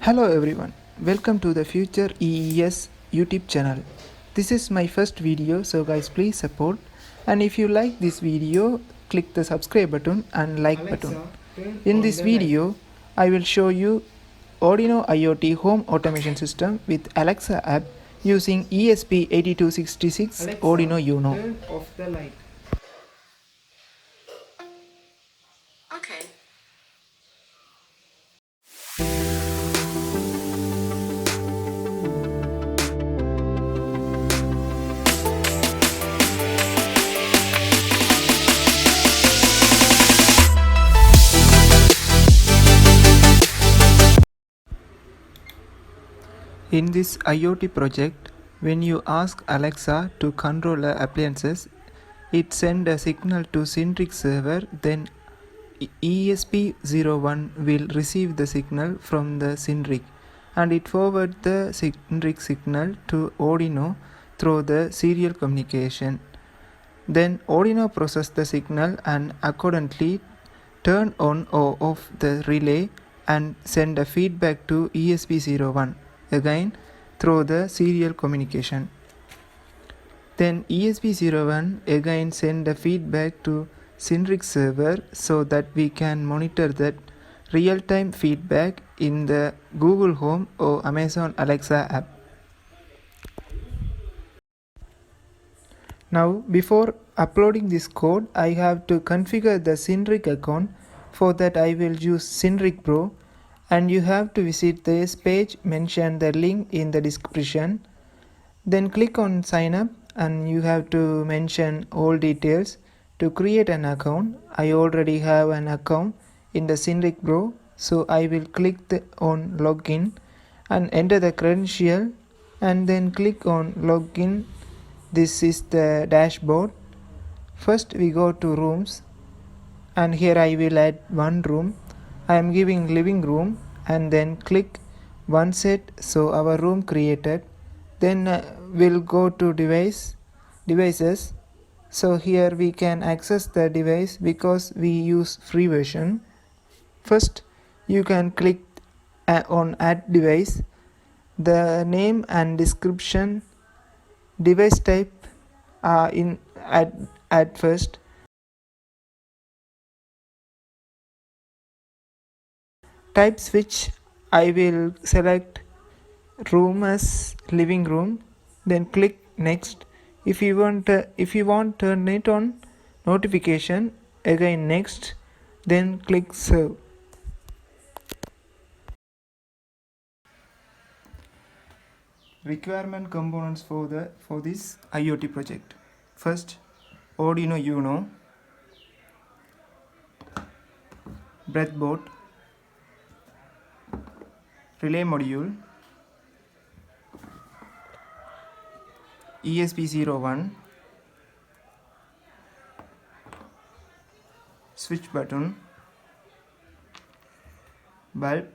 Hello everyone, welcome to the Future EES YouTube channel. This is my first video, so guys please support, and if you like this video, click the subscribe button and like Alexa, button. In this video, I will show you Arduino IoT home automation system with Alexa app using ESP8266 Alexa, Arduino UNO. Turn off the light. Okay. In this IoT project, when you ask Alexa to control the appliances, it sends a signal to Syntric server, then ESP01 will receive the signal from the Syntric and it forwards the Syntric signal to Arduino through the serial communication. Then Arduino processes the signal and accordingly turn on or off the relay and send a feedback to ESP01 again through the serial communication. Then ESP01 again send a feedback to Syntric server so that we can monitor that real-time feedback in the Google Home or Amazon Alexa app. Now before uploading this code, I have to configure the Syntric account. For that I will use Syntric Pro, and you have to visit this page, mention the link in the description. Then click on sign up and you have to mention all details to create an account. I already have an account in the Syntric Pro, so I will click on login and enter the credential and then click on login. This is the dashboard. First we go to rooms and here I will add one room. I am giving living room and then click one set, so our room created. Then we'll go to devices. So here we can access the device because we use free version. First you can click on add device, the name and description, device type in add first. Type switch, I will select room as living room, then click next. If you want turn it on notification, again next, then click save. Requirement components for this IoT project. First, Arduino UNO, breadboard, relay module, ESP01, switch button, bulb,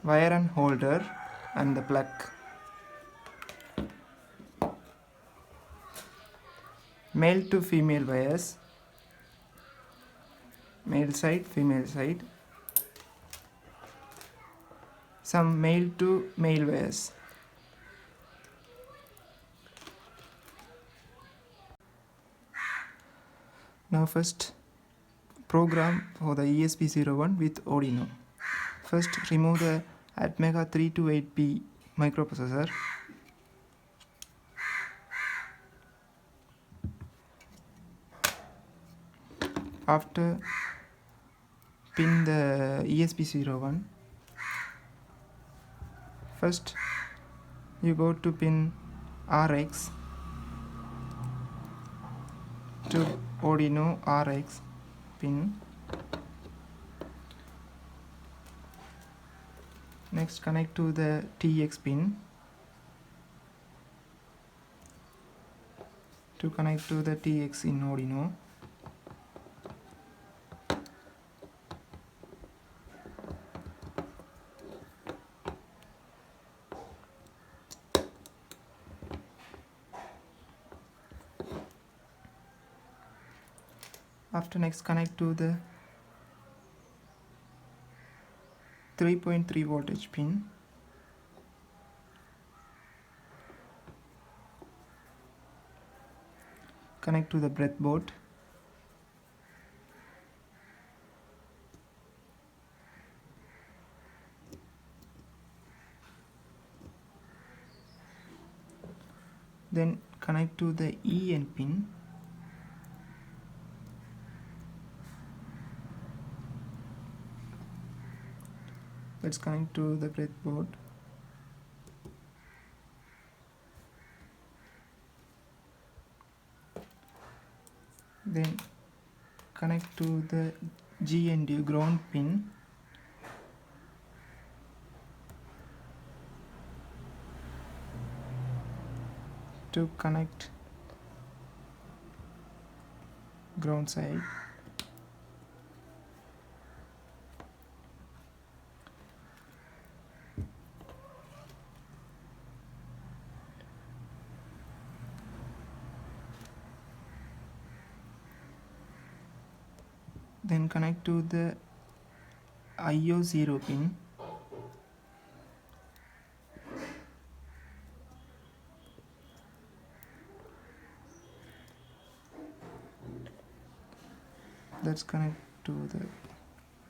wire and holder and the plug. Male to female wires, male side, female side, some male to male wires. Now first program for the ESP01 with Arduino. First remove the Atmega 328P microprocessor. After pin the ESP01, first you go to pin RX to Arduino RX pin. Next connect to the TX pin to connect to the TX in Arduino. After next connect to the 3.3 voltage pin. Connect to the breadboard. Then connect to the EN pin. Let's connect to the breadboard. Then connect to the GND ground pin. To connect ground side. Then connect to the IO0 pin. Let's connect to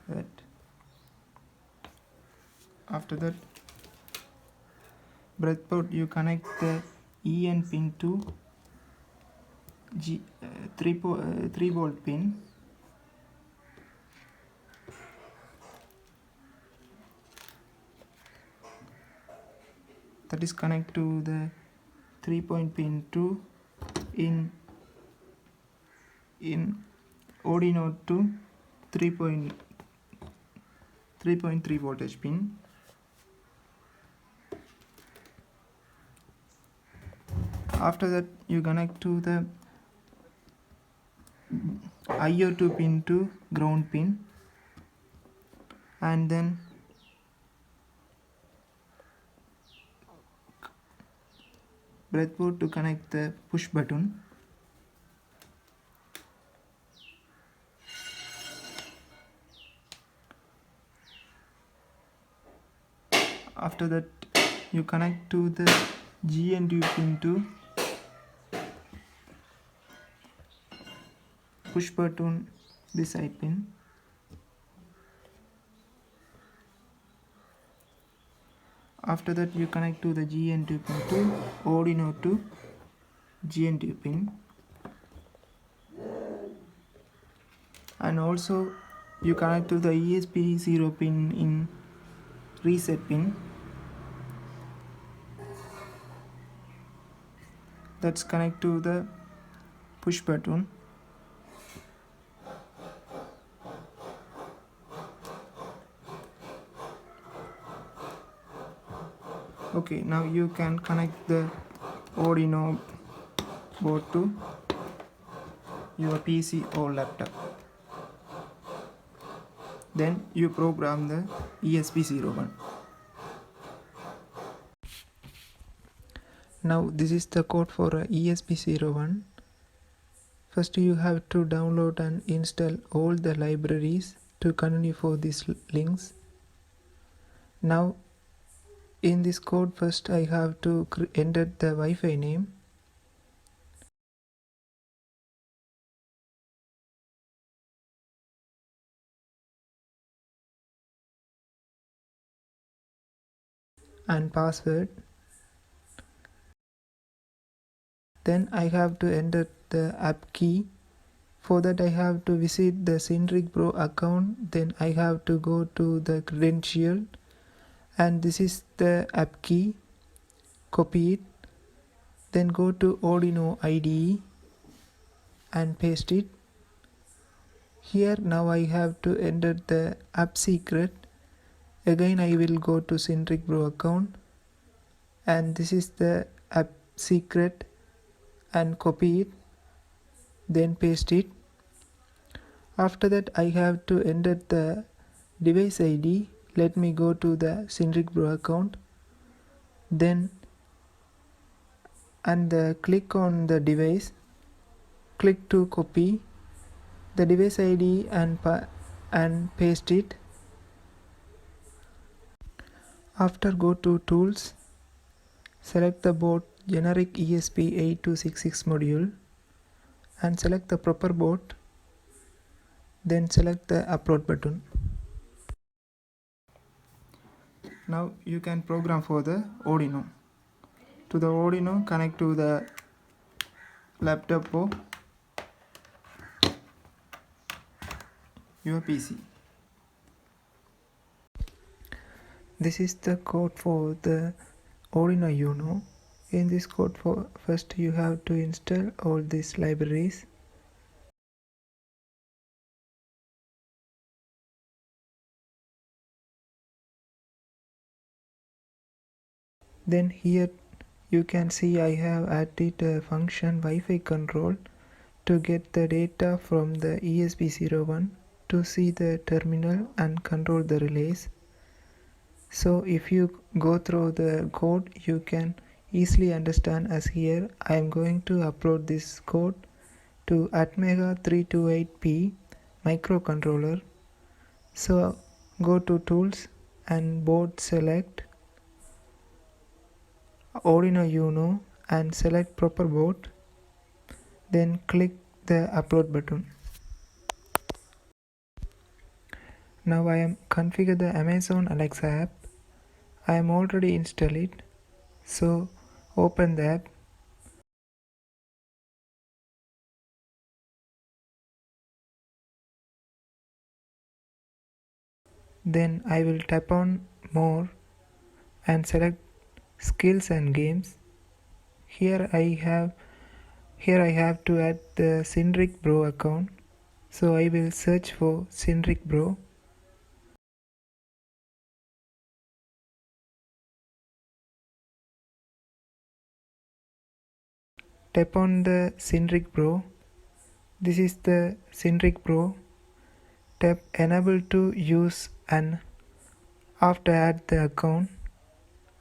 that. After that, breadboard, you connect the EN pin to 3 volt pin. That is connect to the 3-point pin 2 in Arduino to 3.3 voltage pin. After that, you connect to the IO2 pin to ground pin, and then breadboard to connect the push button. After that, you connect to the GND pin to push button, this side pin. After that, you connect to the GND pin to Arduino to GND pin, and also you connect to the ESP0 pin in reset pin. Let's connect to the push button. Okay, now you can connect the Arduino board to your PC or laptop. Then you program the ESP01. Now this is the code for ESP01. First you have to download and install all the libraries to continue for these links. Now in this code, first I have to enter the Wi-Fi name. And password. Then I have to enter the app key. For that I have to visit the Synric Pro account. Then I have to go to the credential, and this is the app key. Copy it. Then go to Arduino IDE and paste it. Here now I have to enter the app secret. Again I will go to Synric Pro account, and this is the app secret, and copy it, then paste it. After that I have to enter the device ID. Let me go to the Synric Pro account, then click on the device, click to copy the device ID and paste it. After go to tools, select the board generic ESP8266 module and select the proper board, then select the upload button. Now you can program for the Arduino. To the Arduino, connect to the laptop or your PC. This is the code for the Arduino UNO. In this code, first you have to install all these libraries. Then here you can see I have added a function Wi-Fi control to get the data from the ESP01 to see the terminal and control the relays. So if you go through the code, you can easily understand. As here I am going to upload this code to Atmega 328P microcontroller. So go to tools and board, select Arduino UNO and select proper board, then click the upload button. Now I am configure the Amazon Alexa app. I am already installed it, so open the app. Then I will tap on more and select skills and games. Here I have to add the Synric Bro account, so I will search for Synric Bro. Tap on the Synric Bro. This is the Synric Bro. Tap enable to use and after add the account.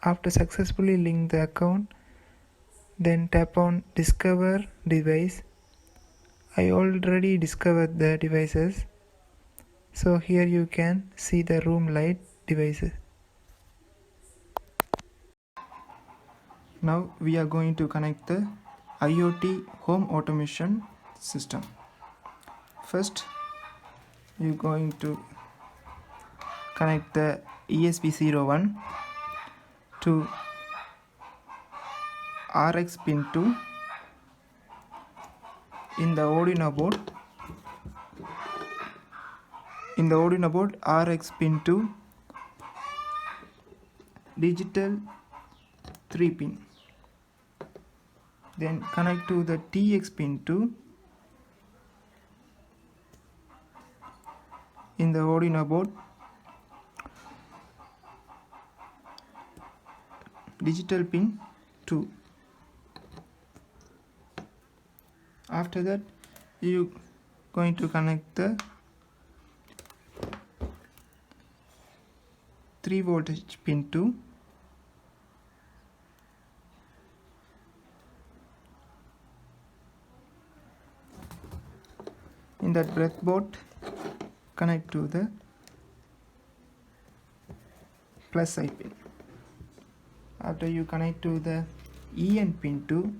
After successfully link the account, then tap on discover device. I already discovered the devices, so here you can see the room light devices. Now we are going to connect the IoT home automation system. First you are going to connect the ESP01 to RX pin 2 in the Arduino board. In the Arduino board, RX pin 2 digital 3 pin. Then connect to the TX pin 2 in the Arduino board, digital pin 2. After that you going to connect the 3 voltage pin 2 in that breadboard. Connect to the plus side pin. After you connect to the EN pin 2,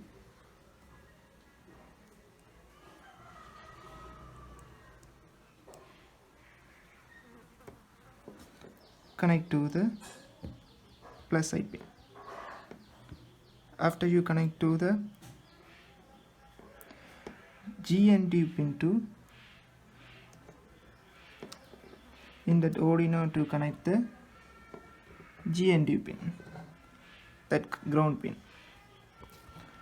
connect to the plus side pin. After you connect to the GND pin 2 in that Arduino to connect the GND pin, that ground pin.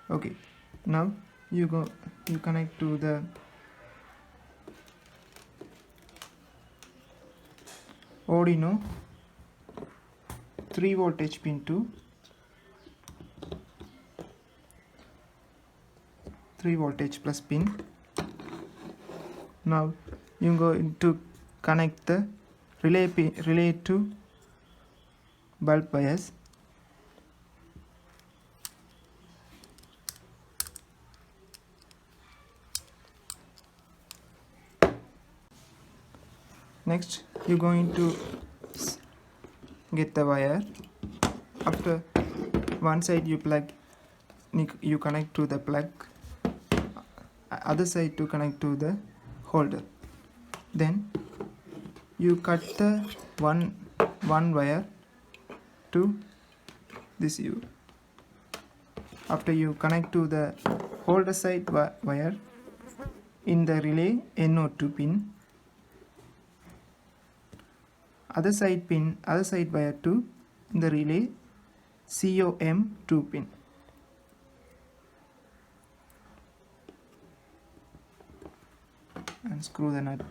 Okay, now you connect to the Arduino 3 voltage pin 2, 3 voltage plus pin. Now you go to connect the relay to bulb bias. Next you going to get the wire After one side you connect to the plug, other side to connect to the holder. Then you cut the one wire to this U. After you connect to the holder side wire in the relay NO2 pin, other side wire to the relay COM2 pin. And screw the nut.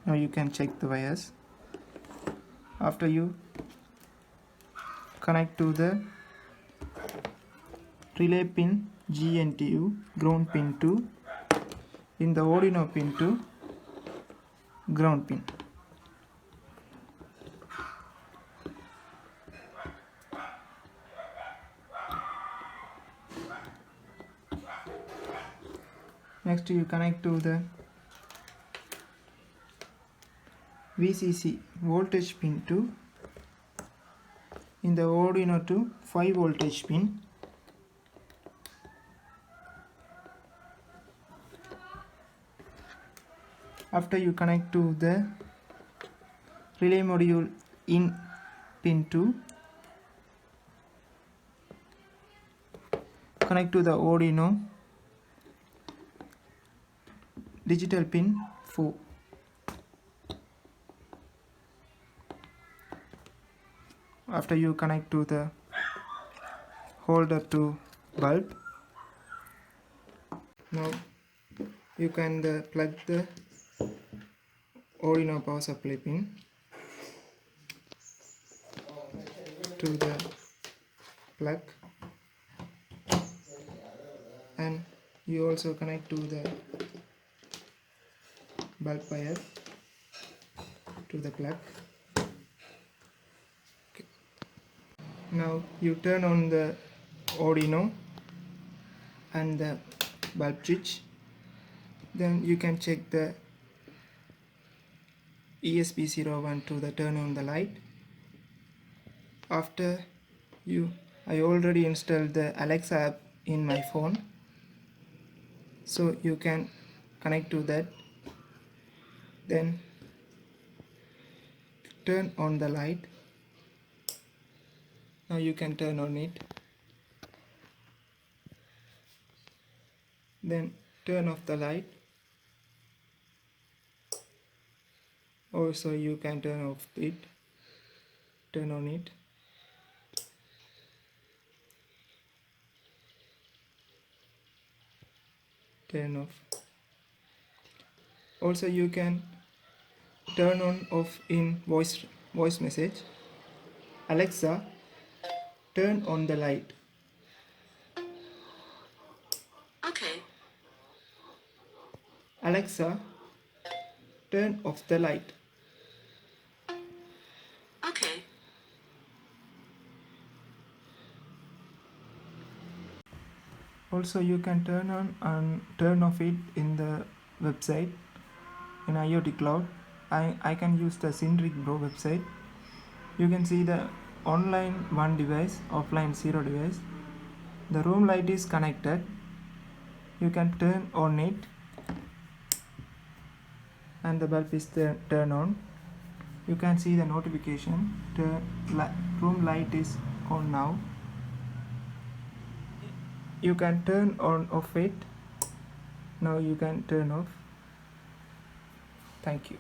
Now you can check the wires. After you connect to the relay pin GNTU, ground pin to, in the Arduino pin to ground pin. Next you connect to the VCC voltage pin to, in the Arduino to 5 voltage pin. After you connect to the relay module in pin 2, connect to the Arduino digital pin 4. After you connect to the holder to bulb, now you can plug the Arduino power supply pin to the plug, and you also connect to the bulb wire to the plug. Okay. Now you turn on the Arduino and the bulb switch. Then you can check the ESP01 to the turn on the light. After I already installed the Alexa app in my phone, so you can connect to that. Then turn on the light. Now you can turn on it. Then turn off the light. Also you can turn off it, turn on it. Turn off. Also you can turn on off in voice message. Alexa, turn on the light. Okay. Alexa, turn off the light. Okay. Also you can turn on and turn off it in the website in IoT Cloud. I can use the Synric Bro website. You can see the online 1 device, offline 0 device. The room light is connected. You can turn on it and the bulb is turn on. You can see the notification. Room light is on now. You can turn on off it. Now you can turn off. Thank you.